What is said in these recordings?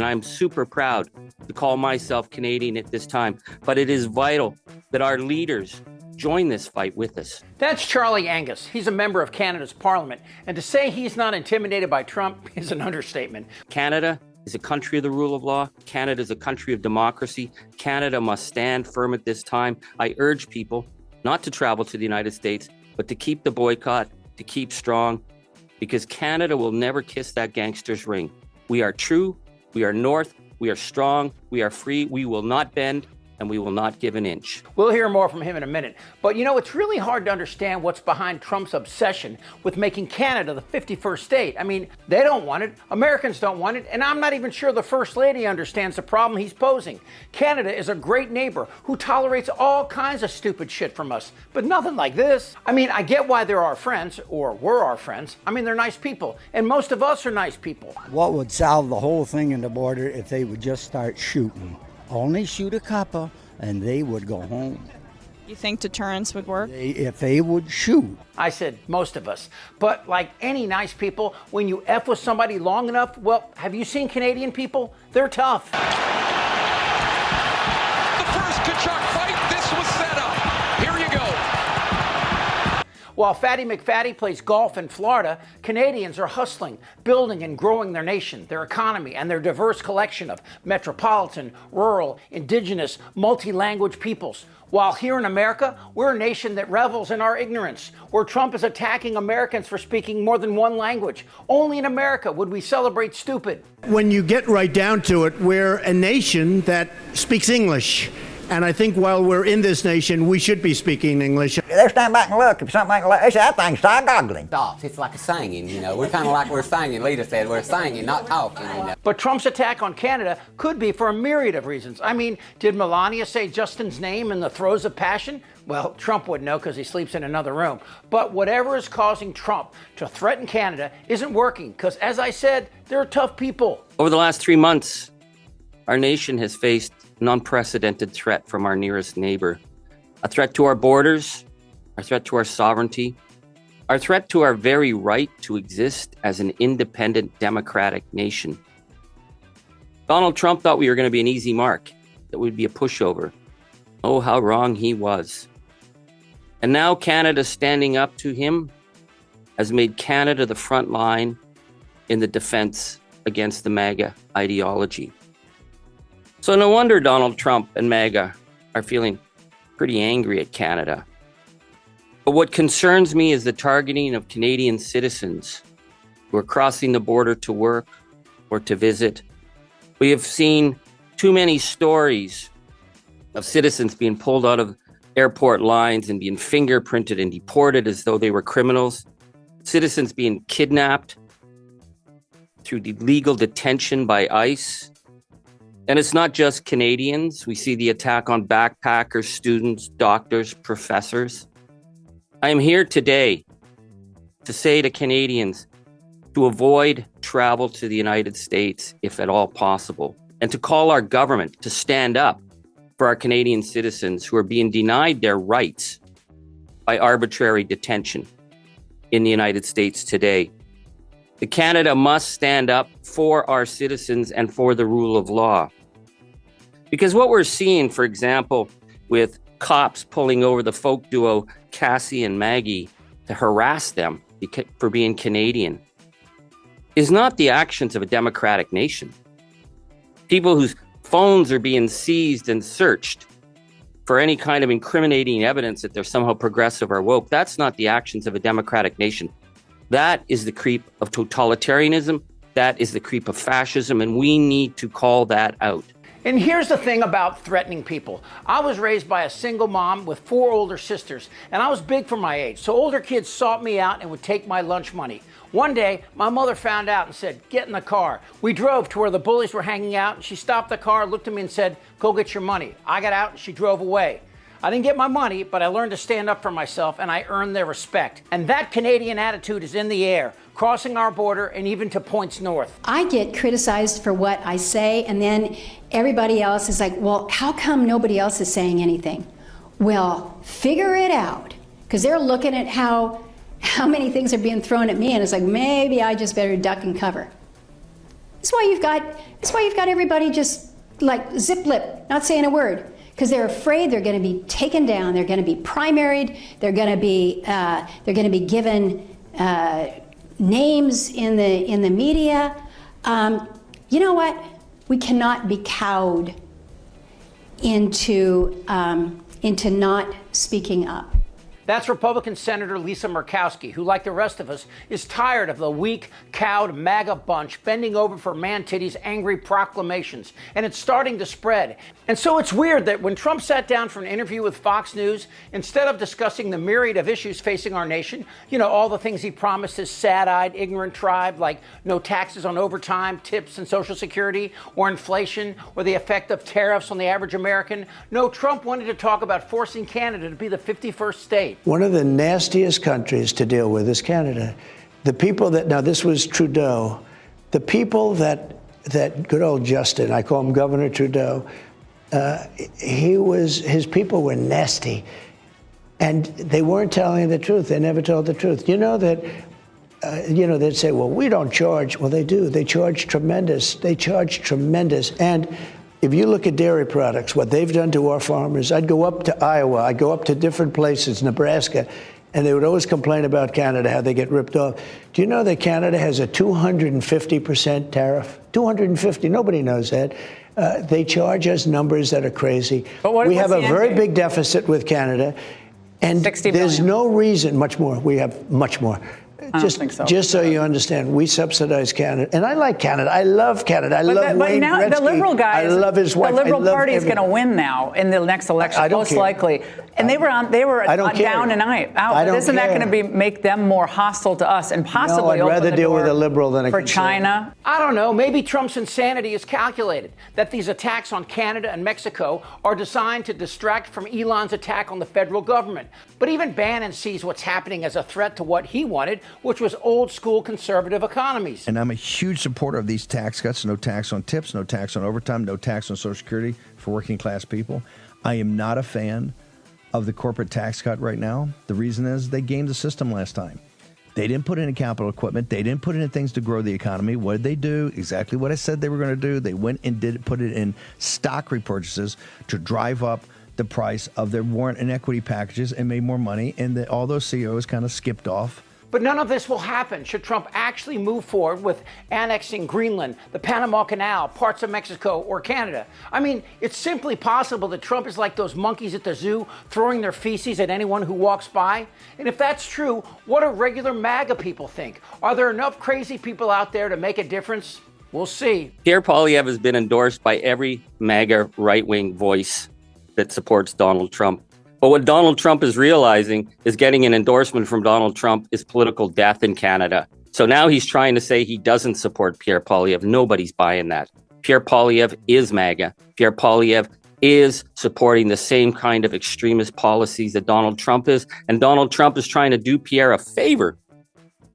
And I'm super proud to call myself Canadian at this time. But it is vital that our leaders join this fight with us. That's Charlie Angus. He's a member of Canada's Parliament. And to say he's not intimidated by Trump is an understatement. Canada is a country of the rule of law. Canada is a country of democracy. Canada must stand firm at this time. I urge people not to travel to the United States, but to keep the boycott, to keep strong, because Canada will never kiss that gangster's ring. We are true, we are North, we are strong, we are free, we will not bend, and we will not give an inch. We'll hear more from him in a minute. But you know, it's really hard to understand what's behind Trump's obsession with making Canada the 51st state. I mean, they don't want it, Americans don't want it, and I'm not even sure the First Lady understands the problem he's posing. Canada is a great neighbor who tolerates all kinds of stupid shit from us, but nothing like this. I mean, I get why they're our friends, or were our friends. I mean, they're nice people, and most of us are nice people. What would solve the whole thing in the border if they would just start shooting? Only shoot a couple, and they would go home. You think deterrence would work? If they would shoot. I said most of us. But like any nice people, when you F with somebody long enough, well, have you seen Canadian people? They're tough. The first Kachuk fight, this was set up. Here you go. While Fatty McFatty plays golf in Florida, Canadians are hustling, building and growing their nation, their economy, and their diverse collection of metropolitan, rural, indigenous, multi-language peoples. While here in America, we're a nation that revels in our ignorance, where Trump is attacking Americans for speaking more than one language. Only in America would we celebrate stupid. When you get right down to it, we're a nation that speaks English. And I think while we're in this nation, we should be speaking English. They stand back and look. If something like they say, that thing's goggling. It's like a singing, you know. We're kind of like we're singing. Lita said we're singing, not talking, you know. But Trump's attack on Canada could be for a myriad of reasons. I mean, did Melania say Justin's name in the throes of passion? Well, Trump would know because he sleeps in another room. But whatever is causing Trump to threaten Canada isn't working because, as I said, they're tough people. Over the last 3 months, our nation has faced an unprecedented threat from our nearest neighbor. A threat to our borders, a threat to our sovereignty, our threat to our very right to exist as an independent democratic nation. Donald Trump thought we were going to be an easy mark, that we'd be a pushover. Oh, how wrong he was. And now Canada standing up to him has made Canada the front line in the defense against the MAGA ideology. So no wonder Donald Trump and MAGA are feeling pretty angry at Canada. But what concerns me is the targeting of Canadian citizens who are crossing the border to work or to visit. We have seen too many stories of citizens being pulled out of airport lines and being fingerprinted and deported as though they were criminals. Citizens being kidnapped through illegal detention by ICE. And it's not just Canadians. We see the attack on backpackers, students, doctors, professors. I am here today to say to Canadians to avoid travel to the United States if at all possible, and to call our government to stand up for our Canadian citizens who are being denied their rights by arbitrary detention in the United States today. The Canada must stand up for our citizens and for the rule of law. Because what we're seeing, for example, with cops pulling over the folk duo Cassie and Maggie to harass them for being Canadian is not the actions of a democratic nation. People whose phones are being seized and searched for any kind of incriminating evidence that they're somehow progressive or woke, that's not the actions of a democratic nation. That is the creep of totalitarianism. That is the creep of fascism, and we need to call that out. And here's the thing about threatening people. I was raised by a single mom with 4 older sisters, and I was big for my age, so older kids sought me out and would take my lunch money. One day, my mother found out and said, "Get in the car." We drove to where the bullies were hanging out, and she stopped the car, looked at me and said, "Go get your money." I got out and she drove away. I didn't get my money, but I learned to stand up for myself, and I earned their respect. And that Canadian attitude is in the air, crossing our border and even to points north. I get criticized for what I say, and then everybody else is like, well, how come nobody else is saying anything? Well, figure it out, because they're looking at how many things are being thrown at me, and it's like, maybe I just better duck and cover. That's why you've got everybody just like zip lip, not saying a word, because they're afraid they're going to be taken down, they're going to be primaried, they're going to be given names in the media. You know what? We cannot be cowed into not speaking up. That's Republican Senator Lisa Murkowski, who, like the rest of us, is tired of the weak, cowed MAGA bunch bending over for man-titties angry proclamations. And it's starting to spread. And so it's weird that when Trump sat down for an interview with Fox News, instead of discussing the myriad of issues facing our nation, you know, all the things he promised his sad-eyed, ignorant tribe, like no taxes on overtime, tips, and Social Security, or inflation, or the effect of tariffs on the average American, no, Trump wanted to talk about forcing Canada to be the 51st state. One of the nastiest countries to deal with is Canada. The people that, now this was Trudeau, the people that good old Justin, I call him Governor Trudeau, his people were nasty. And they weren't telling the truth. They never told the truth. You know that, they'd say, well, we don't charge. Well, they do. They charge tremendous. And if you look at dairy products, what they've done to our farmers, I'd go up to Iowa, I'd go up to different places, Nebraska, and they would always complain about Canada, how they get ripped off. Do you know that Canada has a 250% tariff? 250, nobody knows that. They charge us numbers that are crazy. We have a very big deficit with Canada, and there's no reason, much more, we have much more. Just so you understand, we subsidize Canada, and I like Canada. I love Canada. I love Wayne now Gretzky. The Liberal guy, I love his wife. The Liberal Party is going to win now in the next election, most likely. And they were down and out. Isn't that going to make them more hostile to us and possibly no, I'd rather deal with a liberal than a for China? I don't know. Maybe Trump's insanity is calculated. That these attacks on Canada and Mexico are designed to distract from Elon's attack on the federal government. But even Bannon sees what's happening as a threat to what he wanted, which was old school conservative economies. And I'm a huge supporter of these tax cuts. No tax on tips, no tax on overtime, no tax on Social Security for working class people. I am not a fan of the corporate tax cut right now. The reason is they gamed the system last time. They didn't put in capital equipment. They didn't put in things to grow the economy. What did they do? Exactly what I said they were going to do. They went and put it in stock repurchases to drive up the price of their warrant and equity packages and made more money. And all those CEOs kind of skipped off. But none of this will happen should Trump actually move forward with annexing Greenland, the Panama Canal, parts of Mexico, or Canada. I mean, it's simply possible that Trump is like those monkeys at the zoo throwing their feces at anyone who walks by. And if that's true, what do regular MAGA people think? Are there enough crazy people out there to make a difference? We'll see. Pierre Poilievre has been endorsed by every MAGA right-wing voice that supports Donald Trump. But what Donald Trump is realizing is getting an endorsement from Donald Trump is political death in Canada. So now he's trying to say he doesn't support Pierre Poilievre. Nobody's buying that. Pierre Poilievre is MAGA. Pierre Poilievre is supporting the same kind of extremist policies that Donald Trump is. And Donald Trump is trying to do Pierre a favor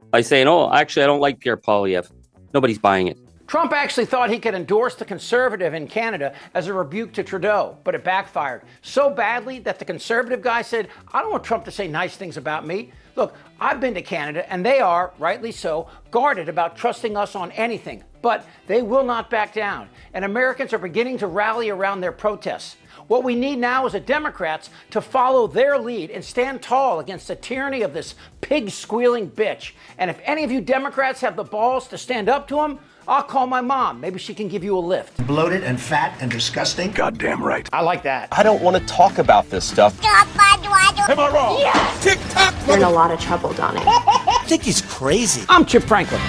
by saying, oh, actually, I don't like Pierre Poilievre. Nobody's buying it. Trump actually thought he could endorse the conservative in Canada as a rebuke to Trudeau, but it backfired so badly that the conservative guy said, I don't want Trump to say nice things about me. Look, I've been to Canada, and they are, rightly so, guarded about trusting us on anything. But they will not back down, and Americans are beginning to rally around their protests. What we need now is the Democrats to follow their lead and stand tall against the tyranny of this pig-squealing bitch. And if any of you Democrats have the balls to stand up to him, I'll call my mom. Maybe she can give you a lift. Bloated and fat and disgusting? Goddamn right. I like that. I don't want to talk about this stuff. Am I wrong? Yes. Tick-tock. You're in a lot of trouble, Donnie. I think he's crazy. I'm Chip Franklin.